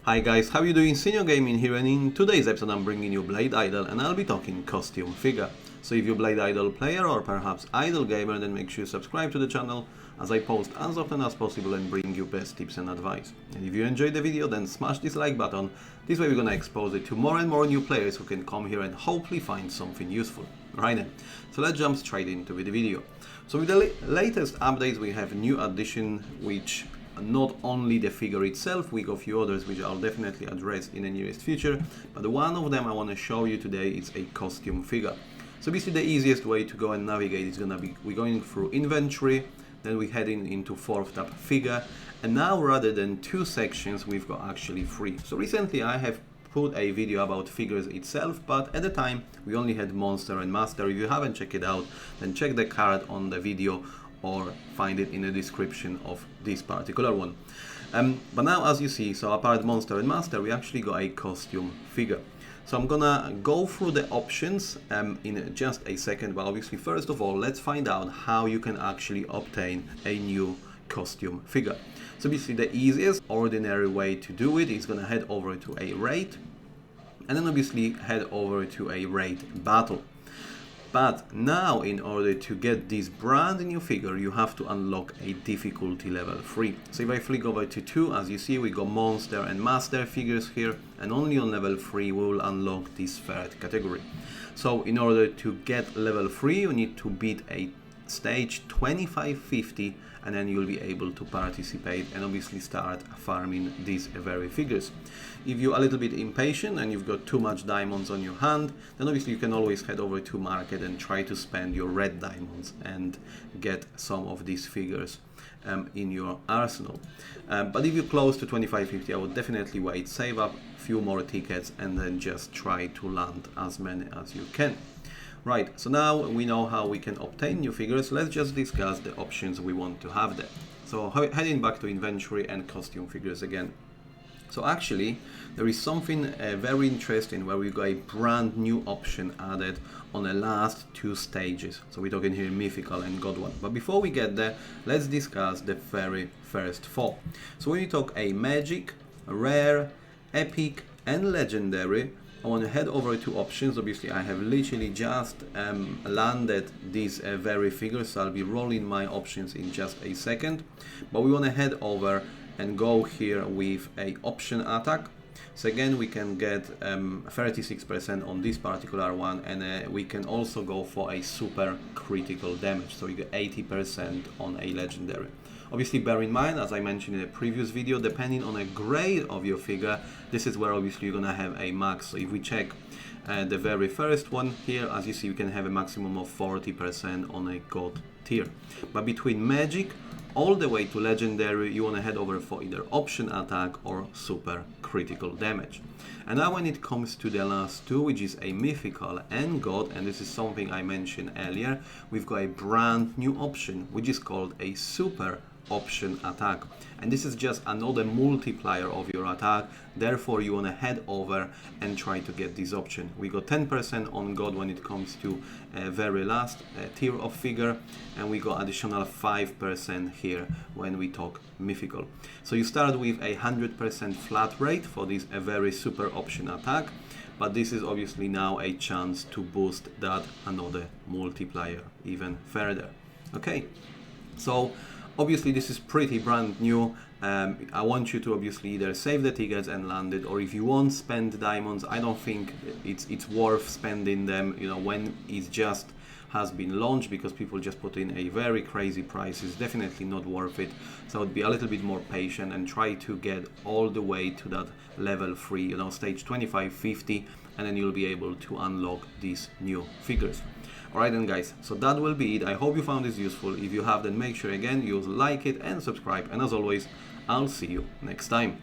Hi guys, how you doing? Senior Gaming here, and in today's episode I'm bringing you Blade Idol and I'll be talking costume figure. So if you're Blade Idol player or perhaps Idol gamer, then make sure you subscribe to the channel as I post as often as possible and bring you best tips and advice. And if you enjoyed the video, then smash this like button. This way we're gonna expose it to more and more new players who can come here and hopefully find something useful. Right then, so let's jump straight into the video. So with the latest updates we have new addition which not only the figure itself, we got a few others which I'll definitely address in the nearest future, but one of them I want to show you today is a costume figure. So basically the easiest way to go and navigate is gonna be we're going through inventory, then we're heading into fourth tab figure, and now rather than two sections we've got actually three. So recently I have put a video about figures itself, but at the time we only had monster and master. If you haven't checked it out, then check the card on the video or find it in the description of this particular one. But now as you see, so apart monster and master, we actually got a costume figure. So I'm gonna go through the options in just a second, but obviously first of all let's find out how you can actually obtain a new costume figure. So basically the easiest ordinary way to do it is gonna head over to a raid and then obviously head over to a raid battle. But now in order to get this brand new figure you have to unlock a difficulty level 3. So if I flick over to 2, as you see we got monster and master figures here, and only on level 3 we will unlock this third category. So in order to get level 3 you need to beat a stage 2550 and then you'll be able to participate and obviously start farming these very figures. If you're a little bit impatient and you've got too much diamonds on your hand, then obviously you can always head over to market and try to spend your red diamonds and get some of these figures in your arsenal. But if you're close to 2550, I would definitely wait, save up a few more tickets and then just try to land as many as you can. Right, so now we know how we can obtain new figures. Let's just discuss the options we want to have there. So heading back to inventory and costume figures again. So actually there is something very interesting where we got a brand new option added on the last two stages. So we're talking here mythical and god one. But before we get there, let's discuss the very first four. So when we talk a magic, rare, epic and legendary, I want to head over to options. Obviously I have literally just landed these very figures, so I'll be rolling my options in just a second. But we want to head over and go here with a option attack. So again we can get 36% on this particular one, and we can also go for a super critical damage, so you get 80% on a legendary. Obviously bear in mind, as I mentioned in the previous video, depending on a grade of your figure, this is where obviously you're gonna have a max. So if we check the very first one here, as you see, you can have a maximum of 40% on a god tier. But between magic all the way to legendary, you want to head over for either option attack or super critical damage. And now when it comes to the last two, which is a mythical and god, and this is something I mentioned earlier, we've got a brand new option which is called a super option attack, and this is just another multiplier of your attack. Therefore you want to head over and try to get this option. We got 10% on god when it comes to very last tier of figure, and we got additional 5% here when we talk mythical. So you start with a 100% flat rate for this very super option attack, but this is obviously now a chance to boost that another multiplier even further. Okay, so obviously this is pretty brand new. I want you to obviously either save the tickets and land it, or if you won't spend diamonds, I don't think it's worth spending them, you know, when it just has been launched, because people just put in a very crazy price. It's definitely not worth it. So I'd be a little bit more patient and try to get all the way to that level 3, you know, stage 2550, and then you'll be able to unlock these new figures. Alright then guys, so that will be it. I hope you found this useful. If you have, then make sure again you like it and subscribe, and as always I'll see you next time.